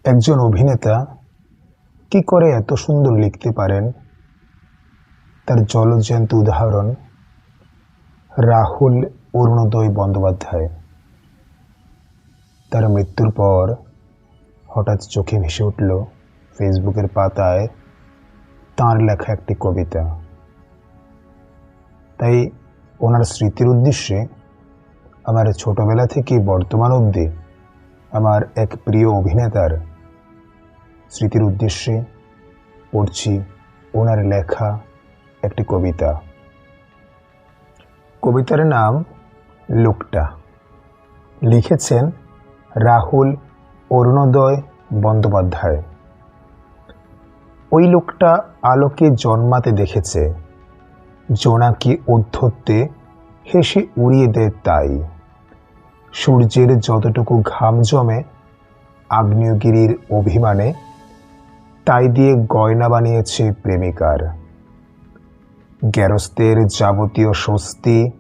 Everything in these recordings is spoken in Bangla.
একজন অভিনেতা কি করে এত সুন্দর লিখতে পারেন, তার জলজ্যান্ত উদাহরণ রাহুল অরুণোদয় বন্দ্যোপাধ্যায়। তার মৃত্যুর পর হঠাৎ চোখে ভেসে উঠল ফেসবুকের পাতায় তাঁর লেখা একটি কবিতা। তাই ওনার স্মৃতির উদ্দেশ্যে আমার ছোটবেলা থেকে বর্তমান অবধি আমার এক প্রিয় অভিনেতার স্মৃতির উদ্দেশ্যে পড়ছি ওনার লেখা একটি কবিতা। কবিতার নাম লোকটা। লিখেছেন রাহুল অরুণোদয় বন্দ্যোপাধ্যায়। ওই লোকটা আলোকে জন্মাতে দেখেছে, জোনাকি অধ্যত্বে হেসে উড়িয়ে দেয় তাই। সূর্যের যতটুকু ঘাম জমে আগ্নেয়গিরির অভিমানে, তাই দিয়ে গয়না বানিয়েছে প্রেমিকার। গেরস্তের যাবতীয় স্বস্তি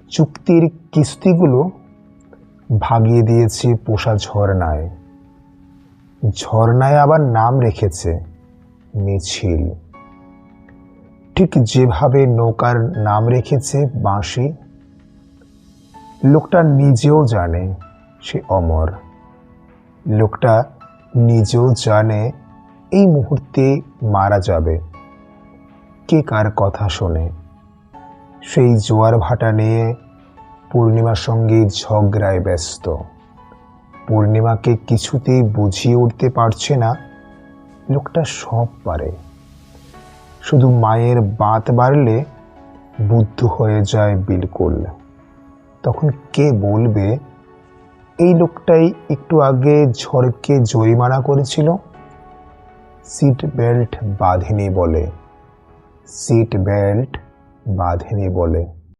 চুক্তির কিস্তিগুলো ভাগিয়ে দিয়েছে পোষা ঝর্ণায়। ঝর্ণায় আবার নাম রেখেছে মিছিল। ঠিক যেভাবে নৌকার নাম রেখেছে বাঁশি। লোকটা নিজেও জানে সে অমর। লোকটা নিজেও জানে এই মুহূর্তে মারা যাবে। কে কার কথা শোনে? সেই জোয়ার ভাটা নিয়ে পূর্ণিমার সঙ্গে ঝগড়ায় ব্যস্ত। পূর্ণিমাকে কিছুতেই বুঝিয়ে উঠতে পারছে না লোকটা সব পারে। শুধু মায়ের বাত বাড়লে বুদ্ধ হয়ে যায় বিলকুল। তখন কে বলবে এই লোকটাই একটু আগে ঝড়কে জরিমানা করেছিল? সিট বেল্ট বাঁধেনি বলে। সিট বেল্ট বাঁধেনি বলে।